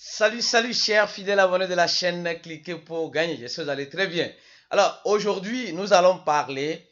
Salut chers fidèles abonnés de la chaîne, cliquez pour gagner, j'espère que vous allez très bien. Alors aujourd'hui nous allons parler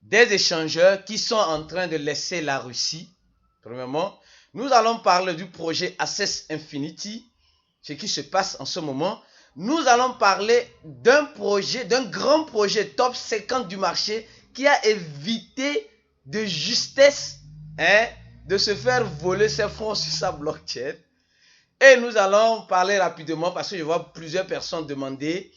des échangeurs qui sont en train de laisser la Russie. Premièrement, nous allons parler du projet Access Infinity, ce qui se passe en ce moment. Nous allons parler d'un grand projet top 50 du marché qui a évité de justesse de se faire voler ses fonds sur sa blockchain. Et nous allons parler rapidement parce que je vois plusieurs personnes demander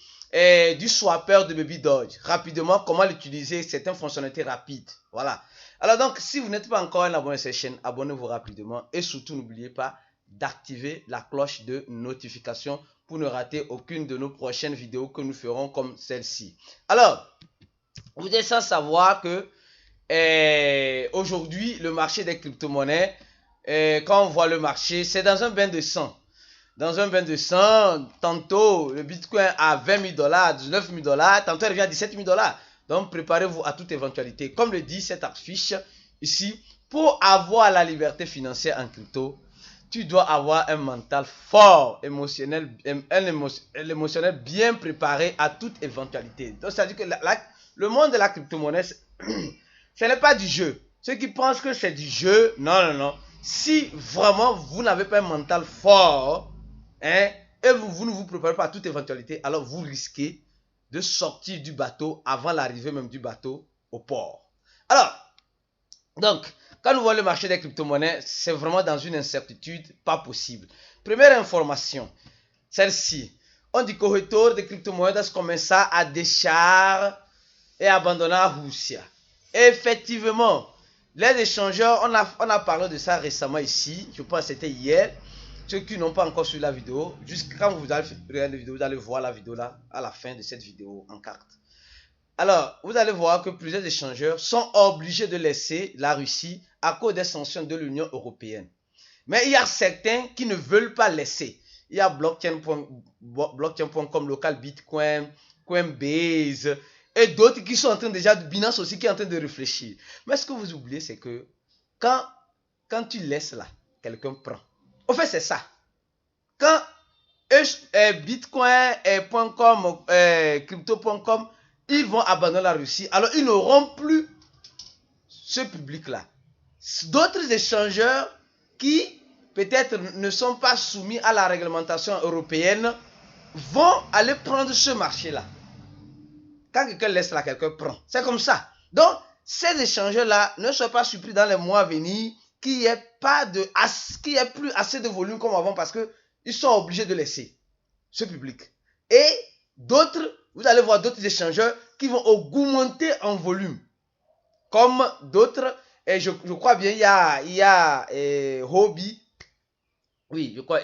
du swapper de Baby Doge. Rapidement, comment l'utiliser, c'est une fonctionnalité rapide. Voilà. Alors donc, si vous n'êtes pas encore un abonné à cette chaîne, abonnez-vous rapidement. Et surtout, n'oubliez pas d'activer la cloche de notification pour ne rater aucune de nos prochaines vidéos que nous ferons comme celle-ci. Alors, vous êtes sans savoir que aujourd'hui, le marché des crypto-monnaies, quand on voit le marché, c'est dans un bain de sang. Dans un bain de sang, tantôt le Bitcoin à 20 000 dollars, 19 000 dollars, tantôt il revient à 17 000 dollars. Donc préparez-vous à toute éventualité. Comme le dit cette affiche ici, pour avoir la liberté financière en crypto, tu dois avoir un mental fort, émotionnel bien préparé à toute éventualité. Donc ça veut dire que le monde de la crypto-monnaie, ce n'est pas du jeu. Ceux qui pensent que c'est du jeu, non. Si vraiment vous n'avez pas un mental fort, et vous ne vous préparez pas à toute éventualité, alors vous risquez de sortir du bateau avant l'arrivée même du bateau au port. Alors, donc, quand nous voyons le marché des crypto-monnaies, c'est vraiment dans une incertitude pas possible. Première information, celle-ci. On dit corretor de criptomoedas começar a deixar et abandonner a Rússia. Effectivement, les échangeurs, on a parlé de ça récemment ici, je pense que c'était hier. Ceux qui n'ont pas encore suivi la vidéo, juste quand vous allez regarder la vidéo, vous allez voir la vidéo là, à la fin de cette vidéo en carte. Alors, vous allez voir que plusieurs échangeurs sont obligés de laisser la Russie à cause des sanctions de l'Union européenne. Mais il y a certains qui ne veulent pas laisser. Il y a blockchain.com, local Bitcoin, Coinbase, et d'autres qui sont en train déjà, Binance aussi qui est en train de réfléchir. Mais ce que vous oubliez, c'est que quand tu laisses là, quelqu'un prend. En fait, c'est ça. Quand Bitcoin.com, crypto.com, ils vont abandonner la Russie, alors ils n'auront plus ce public-là. D'autres échangeurs qui peut-être ne sont pas soumis à la réglementation européenne vont aller prendre ce marché-là. Quand quelqu'un laisse là, quelqu'un prend. C'est comme ça. Donc, ces échangeurs-là ne soient pas surpris dans les mois à venir qu'il n'y ait plus assez de volume comme avant parce qu'ils sont obligés de laisser ce public. Et d'autres, vous allez voir d'autres échangeurs qui vont augmenter en volume. Comme d'autres, et je crois bien, il y a Huobi. Oui, je crois,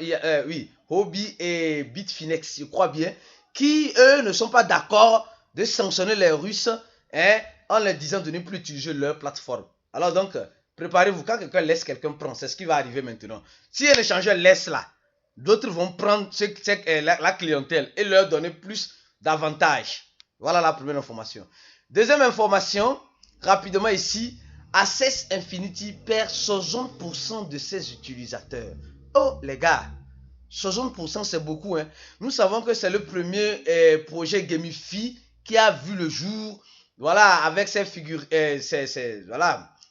Huobi et Bitfinex, je crois bien, qui, eux, ne sont pas d'accord de sanctionner les Russes en leur disant de ne plus utiliser leur plateforme. Alors donc, préparez-vous, quand quelqu'un laisse, quelqu'un prend. C'est ce qui va arriver maintenant. Si un échangeur laisse là, d'autres vont prendre la clientèle et leur donner plus d'avantages. Voilà la première information. Deuxième information, rapidement ici, Access Infinity perd 60% de ses utilisateurs. Oh les gars, 60% c'est beaucoup. Nous savons que c'est le premier projet Gamify qui a vu le jour. Voilà, avec ses figures, ses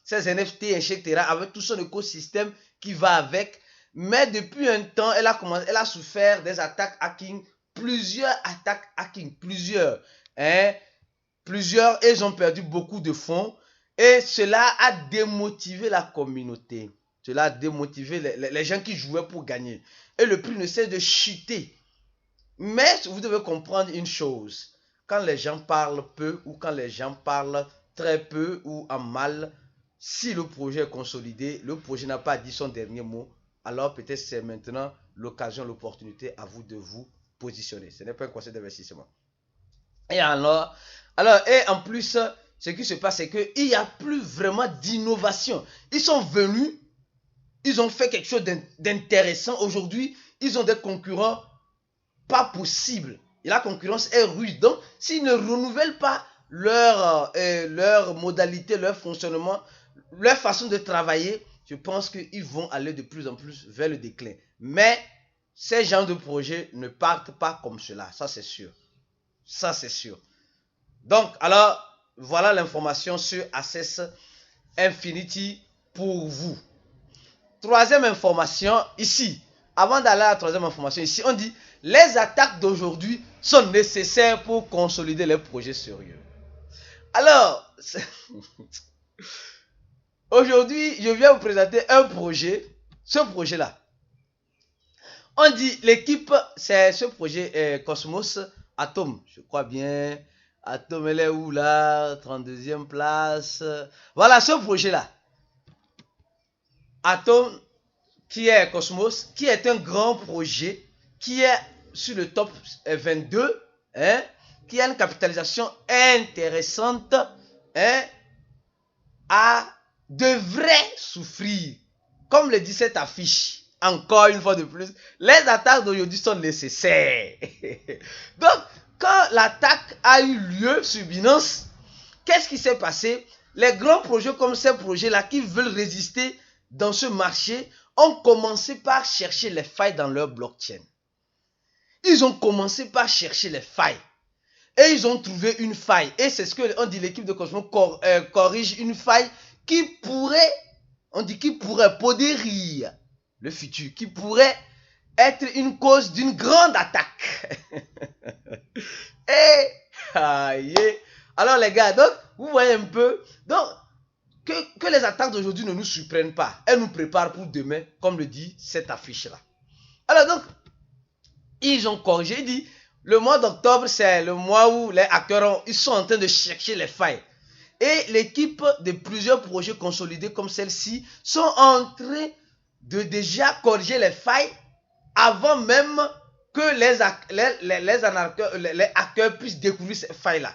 NFT, etc., avec tout son écosystème qui va avec. Mais depuis un temps, elle a souffert des attaques hacking, plusieurs attaques hacking, plusieurs, et ils ont perdu beaucoup de fonds. Et cela a démotivé la communauté. Cela a démotivé les gens qui jouaient pour gagner. Et le prix ne cesse de chuter. Mais vous devez comprendre une chose. Quand les gens parlent peu ou quand les gens parlent très peu ou en mal, si le projet est consolidé, le projet n'a pas dit son dernier mot, alors peut-être c'est maintenant l'occasion, l'opportunité à vous de vous positionner. Ce n'est pas un conseil d'investissement. Et alors, et en plus, ce qui se passe, c'est qu'il n'y a plus vraiment d'innovation. Ils sont venus, ils ont fait quelque chose d'intéressant. Aujourd'hui, ils ont des concurrents pas possibles. Et la concurrence est rude. Donc, s'ils ne renouvellent pas leur modalité, leur fonctionnement, leur façon de travailler, je pense qu'ils vont aller de plus en plus vers le déclin. Mais ces genres de projets ne partent pas comme cela. Ça, c'est sûr. Ça, c'est sûr. Donc, alors, voilà l'information sur Access Infinity pour vous. Troisième information, ici. Avant d'aller à la troisième information, ici, on dit les attaques d'aujourd'hui sont nécessaires pour consolider les projets sérieux. Alors, aujourd'hui, je viens vous présenter un projet. Ce projet-là, on dit l'équipe, c'est ce projet Cosmos Atom, je crois bien. Atom, elle est où là? 32e place. Voilà ce projet-là. Atom, qui est Cosmos, qui est un grand projet, qui est sur le top 22, hein, qui a une capitalisation intéressante, hein, devrait souffrir. Comme le dit cette affiche, encore une fois de plus, les attaques d'aujourd'hui sont nécessaires. Donc, quand l'attaque a eu lieu sur Binance, qu'est-ce qui s'est passé? Les grands projets comme ces projets-là qui veulent résister dans ce marché ont commencé par chercher les failles dans leur blockchain. Ils ont commencé par chercher les failles. Et ils ont trouvé une faille. Et c'est ce qu'on dit, l'équipe de Cosmos corrige une faille qui pourrait, on dit qui pourrait podérir le futur, qui pourrait être une cause d'une grande attaque. Et, aïe. Alors les gars, donc, vous voyez un peu, donc, que les attaques d'aujourd'hui ne nous surprennent pas. Elles nous préparent pour demain, comme le dit cette affiche-là. Alors donc, ils ont corrigé, ils disent, le mois d'octobre, c'est le mois où les hackers ils sont en train de chercher les failles. Et l'équipe de plusieurs projets consolidés comme celle-ci sont en train de déjà corriger les failles avant même que les hackers puissent découvrir ces failles-là.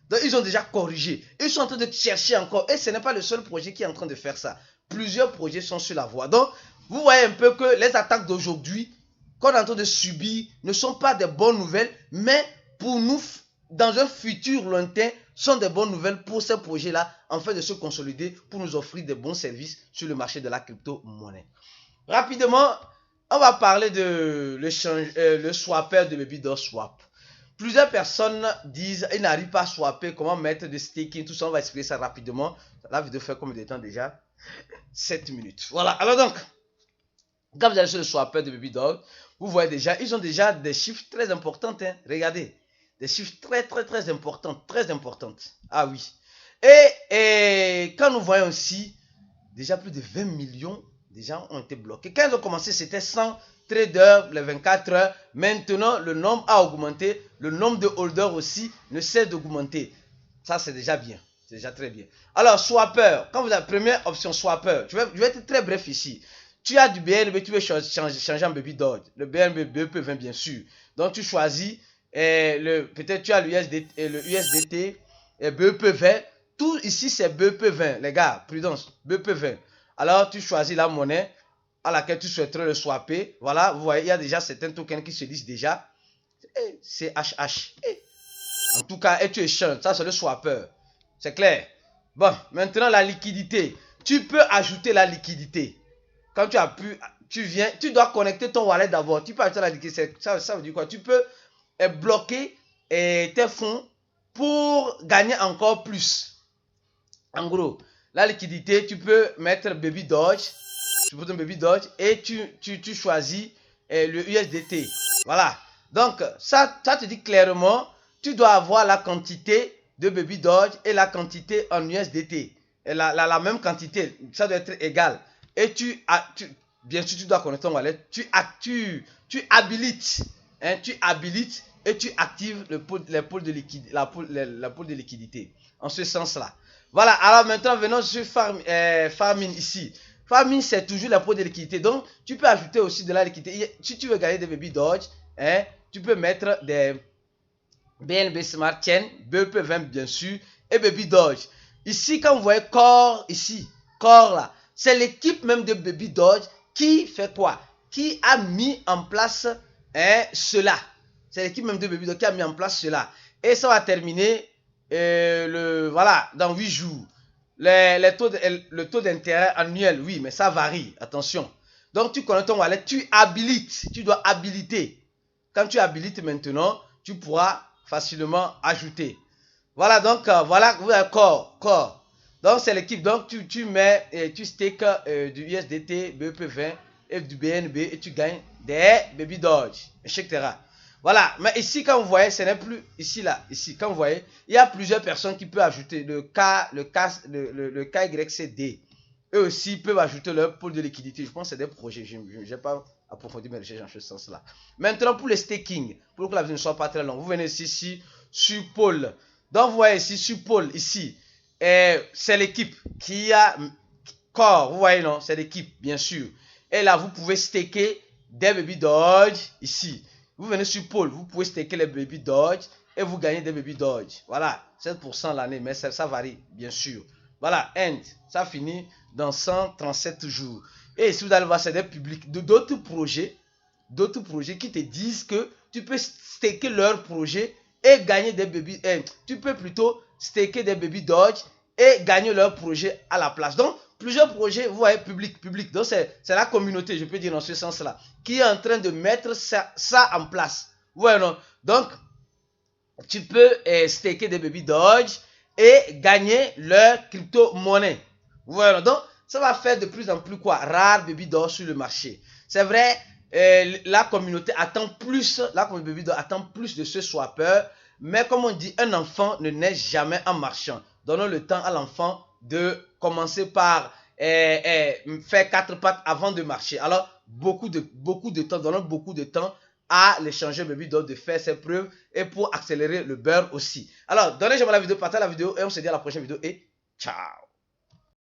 Donc, ils ont déjà corrigé. Ils sont en train de chercher encore. Et ce n'est pas le seul projet qui est en train de faire ça. Plusieurs projets sont sur la voie. Donc, vous voyez un peu que les attaques d'aujourd'hui qu'on est en train de subir ne sont pas des bonnes nouvelles, mais pour nous, dans un futur lointain, sont des bonnes nouvelles pour ces projets-là, en fait de se consolider pour nous offrir des bons services sur le marché de la crypto-monnaie. Rapidement, on va parler de le swapper de Baby Swap. Plusieurs personnes disent qu'ils n'arrivent pas à swapper, comment mettre de staking, tout ça. On va expliquer ça rapidement. La vidéo fait combien de temps déjà? 7 minutes. Voilà. Alors donc, quand vous allez sur le swapper de Babydog, vous voyez déjà, ils ont déjà des chiffres très importants. Hein. Regardez. Des chiffres très importants. Très importants. Ah oui. Et quand nous voyons aussi, déjà plus de 20 millions de gens ont été bloqués. Quand ils ont commencé, c'était 100 traders les 24 heures. Maintenant, le nombre a augmenté. Le nombre de holders aussi ne cesse d'augmenter. Ça, c'est déjà bien. C'est déjà très bien. Alors, swapper. Quand vous avez première option, swapper. Je vais être très bref ici. Tu as du BNB, tu veux changer en Babydog. Le BNB BEP20, bien sûr. Donc, tu choisis. Peut-être tu as l'USDT et BEP20. Tout ici, c'est BEP20. Les gars, prudence. BEP20. Alors, tu choisis la monnaie à laquelle tu souhaiterais le swapper. Voilà, vous voyez, il y a déjà certains tokens qui se disent déjà. C'est HH. En tout cas, et tu échanges. Ça, c'est le swapper. C'est clair. Bon, maintenant, la liquidité. Tu peux ajouter la liquidité. Quand tu as pu, tu dois connecter ton wallet d'abord. Tu peux ajouter la liquidité. Ça veut dire quoi? Tu peux bloquer tes fonds pour gagner encore plus. En gros, la liquidité, tu peux mettre Baby Doge. Tu peux ton Baby Doge et tu choisis le USDT. Voilà. Donc, ça te dit clairement, tu dois avoir la quantité de Baby Doge et la quantité en USDT. Et la même quantité, ça doit être égal. Et bien sûr, tu dois connecter ton wallet. Tu habilites. Hein, tu habilites et tu actives la pool de liquidité. En ce sens-là. Voilà, alors maintenant, venons sur Farming ici. Farming, c'est toujours la pool de liquidité. Donc, tu peux ajouter aussi de la liquidité. Si tu veux gagner des Baby Doge, hein, tu peux mettre des BNB Smart Chain, BEP20 bien sûr, et Baby Doge. Ici, quand vous voyez Core, ici, Core là, c'est l'équipe même de Baby Doge qui fait quoi? Qui a mis en place cela. C'est l'équipe même de Baby Doge qui a mis en place cela. Et ça va terminer voilà, dans 8 jours. Le taux d'intérêt annuel, oui, mais ça varie. Attention. Donc, tu connais ton wallet, tu habilites. Tu dois habiliter. Quand tu habilites maintenant, tu pourras facilement ajouter. Voilà, donc, voilà, vous avez corps. Donc, c'est l'équipe. Donc, tu mets, tu stakes du USDT, BEP20 et du BNB et tu gagnes des Baby Doge, etc. Voilà, mais ici, quand vous voyez, ce n'est plus ici, là, ici, quand vous voyez, il y a plusieurs personnes qui peuvent ajouter le KYCD. Eux aussi peuvent ajouter leur pôle de liquidité. Je pense que c'est des projets. Je n'ai pas approfondi mes recherches dans ce sens-là. Maintenant, pour le staking, pour que la vidéo ne soit pas très longue, vous venez ici sur pôle. Donc, vous voyez ici sur pôle, ici, c'est l'équipe qui a corps. Vous voyez, non? C'est l'équipe, bien sûr. Et là, vous pouvez staker des Baby Doge ici. Vous venez sur pôle, vous pouvez staker les Baby Doge et vous gagnez des Baby Doge. Voilà, 7% l'année, mais ça varie, bien sûr. Voilà, end, ça finit dans 137 jours. Et si vous allez voir, c'est des publics d'autres projets qui te disent que tu peux staker leur projet et gagner des Baby. Tu peux plutôt staker des Baby Doge et gagner leur projet à la place. Donc, plusieurs projets, vous voyez, public. Donc, c'est la communauté, je peux dire dans ce sens-là, qui est en train de mettre ça en place. Vous voyez, non? Donc, tu peux staker des Baby Doge et gagner leur crypto-monnaie. Vous voyez, non? Donc, ça va faire de plus en plus quoi? Rare Baby Doge sur le marché. C'est vrai, la communauté attend plus, Baby Doge attend plus de ce swapper, mais comme on dit, un enfant ne naît jamais en marchant. Donnons le temps à l'enfant de commencer par faire 4 pattes avant de marcher. Alors, beaucoup de temps, donnons beaucoup de temps à l'échangeur Baby Doge de faire ses preuves et pour accélérer le burn aussi. Alors, donnez-moi la vidéo, partagez la vidéo et on se dit à la prochaine vidéo et ciao!